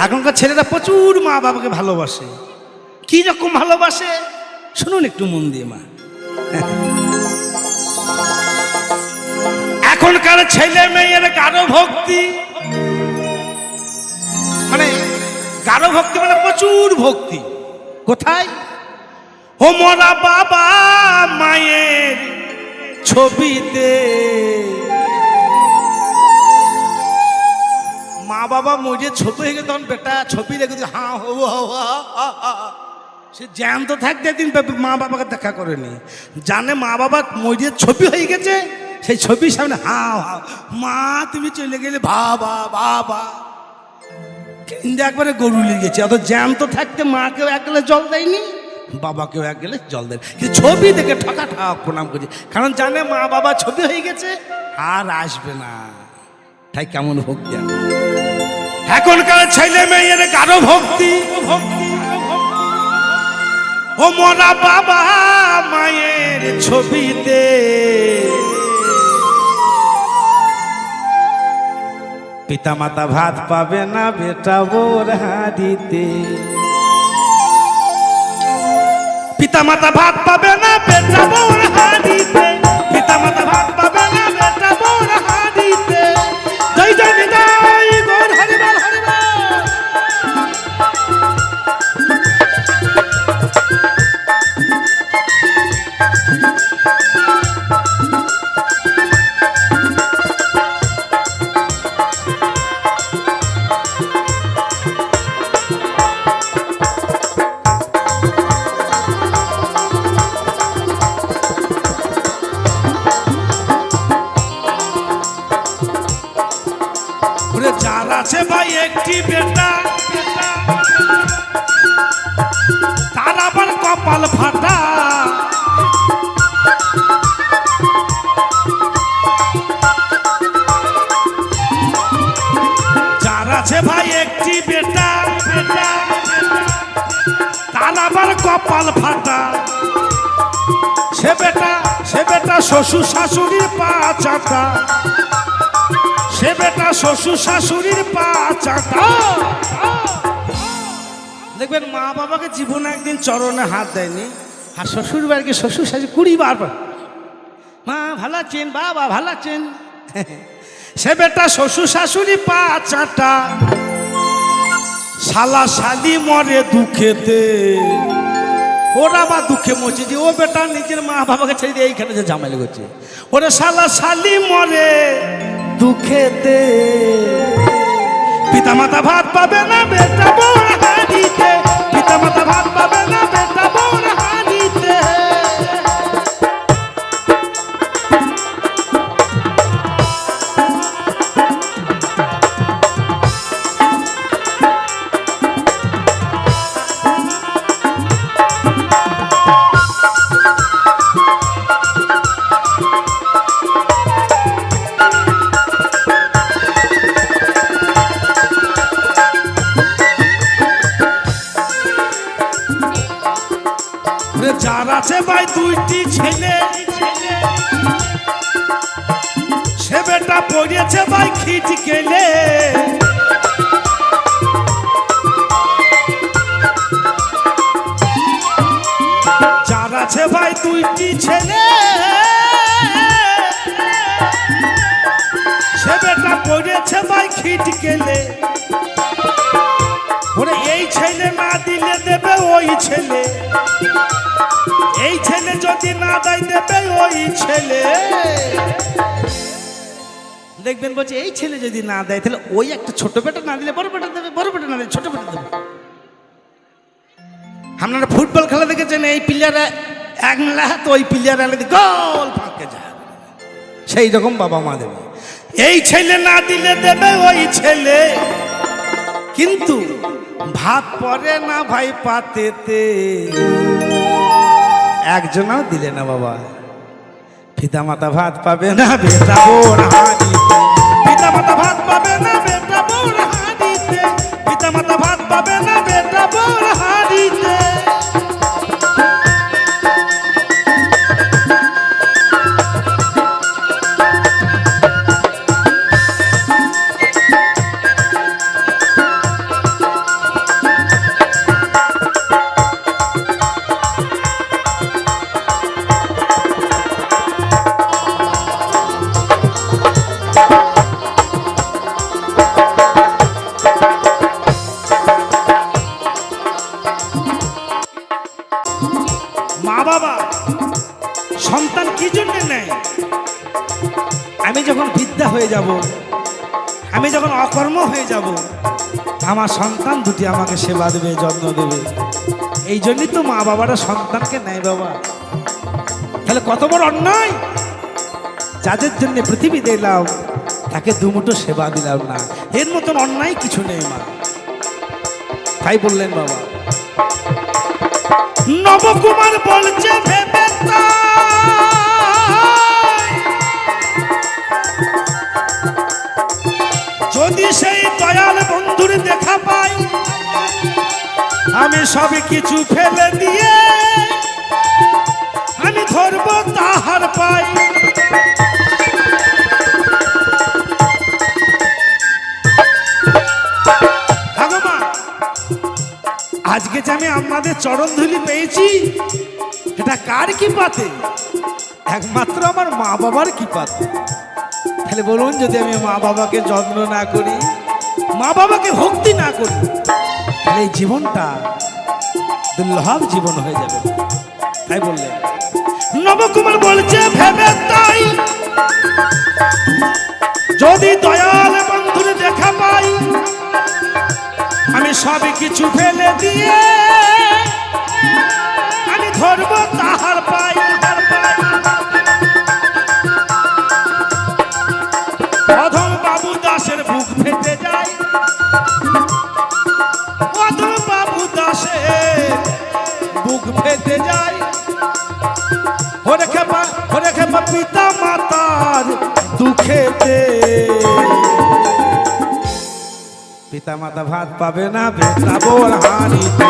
এখনকার ছেলেরা প্রচুর মা বাবাকে ভালোবাসে। কি রকম ভালোবাসে শুনুন একটু মন দিয়ে। মা এখনকার ছেলে মেয়ের গাঢ় ভক্তি, মানে গাঢ় ভক্তি মানে প্রচুর ভক্তি। কোথায়? ও মোরা বাবা মায়ের ছবিতে। মা বাবা মরে ছোট হয়ে গেছে তখন বেটা ছবি রেখে দিয়ে হা হো সে জ্যান্ত থাকতে একদিন মা বাবাকে দেখা করেনি, জানে মা বাবা মরে ছবি হয়ে গেছে, সেই ছবির সামনে হা হা মা তুমি চলে গেলে বাবা বাবা কিন্তু একবারে গরু লেগেছে। অত জ্যান্ত থাকতে মাকেও এক গেলে জল দেয়নি, বাবাকেও এক গেলে জল দেয়, কিন্তু ছবি দেখে ঠকা ঠক প্রণাম করছে, কারণ জানে মা বাবা ছবি হয়ে গেছে আর আসবে না। তাই কেমন ভক্তি! এখনকার ছেলে মেয়ের গাঢ় ভক্তি, ও মোরা বাবা মায়ের ছবিতে। পিতা মাতা ভাত পাবে না বেটা বোর হাড়িতে। পিতা মাতা ভাত পাবে না বেটা বোর হাড়িতে। পিতা মাতা ভাত পাবে না বেটা বোর হাড়িতে। জয় জয় নিতাই গৌর হরিবল হরিবল। যার আছে ভাই একটি বেটা, তার আবার কপাল ফাটা। যার আছে ভাই একটি বেটা, তার আবার কপাল ফাটা। সে বেটা শ্বশুর শাশুড়ির পা চাটা। সে বেটা শ্বশুর শাশুড়ির পা চাটা। দেখবেন মা বাবাকে জীবনে একদিন চরণে হাত দেয়নি, আর শ্বশুর বাড়িকে শ্বশুর শাশুড়ি 20 বার মা ভালো আছেন বাবা ভালো আছেন। সে বেটা শ্বশুর শাশুড়ি পা চাটা। শালা শালি মরে দুঃখেতে, ওরা বা দুঃখে মরছে যে ও বেটা নিজের মা বাবাকে ছেড়ে দিয়ে এইখানে যে ঝামেলা করছে। ওরে শালা শালি মরে দুঃখেতে। পিতা মাতা ভাত পাবে না বেটা বোর হাড়িতে। পিতা মাতা ভাত পাবে না বেটা বোর হাড়িতে। যার আছে ভাই দুইটি ছেলে, সে বেটা পড়েছে ভাই খিট গেলে। যার আছে ভাই দুইটি ছেলে, সে বেটা পড়েছে ভাই খিট গেলে। ওরে এই ছেলে না দিলে দেবে ওই ছেলে, এই ছেলে যদি না দেয় দেবে ওই ছেলে। দেখবেন বলছে এই ছেলে যদি না দেয় তাহলে ওই একটা ছোট বেটা না দিলে বড় বেটা দেবে, বড় বেটা না দিলে ছোট বেটা দেবে। আপনারা ফুটবল খেলা দেখেছেন, এই প্লেয়ার এক মেলা তো ওই প্লেয়ার গোল ফাঁকে যায়, সেই রকম বাবা মা দেবে। এই ছেলে না দিলে দেবে ওই ছেলে, কিন্তু ভাত পড়ে না ভাই পাতেতে। একজনও দিলে না বাবা। পিতা মাতা ভাত পাবে না বেটা বোর হাড়িতে। পিতা মাতা ভাত পাবে না বেটা বোর হাড়িতে। পিতা মাতা ভাত পাবে না বেটা বোর হাড়িতে। হয়ে যাব, আমি যখন অকর্ম হয়ে যাব, আমার সন্তান দুটি আমাকে সেবা দেবে, যত্ন দেবে। এই জন্যই তো মা বাবারা সন্তানকে নেয় বাবা। তাহলে কত বড় অন্যায়, যাদের জন্য পৃথিবী দিলাম তাকে দুমুঠো সেবা দিলাম না, এর মতন অন্যায় কিছু নেই মা। তাই বললেন বাবা। নবকুমার বলছে ভেবে যদি সেই দয়াল বন্ধুর দেখা পাই, আমি সব কিছু ফেলে দিয়ে আমি ধরব তাহার পাই। আজকে যে আমি আপনাদের চরণ ধুলি পেয়েছি, এটা কার কৃপাতে? একমাত্র আমার মা বাবার কৃপাতে। তাহলে বলুন, যদি আমি মা বাবাকে যত্ন না করি, মা বাবাকে ভক্তি না করি, তাহলে এই জীবনটা দুর্লভ জীবন হয়ে যাবে। তাই বললেন নবকুমার বলছে ভেবে তাই, যদি দয়াল বন্ধুর দেখা পাই, আমি সব কিছু ফেলে দিয়ে আমি ধরব তাহার পাই। অধম বাবু দাসের বুক ফেটে যায়, অধম বাবু দাসের বুক ফেটে যায়। ওরে খেপা পিতা মাতার দুঃখেতে, পিতা মাতা ভাত পাবে না, বেটা বোর হানিতে।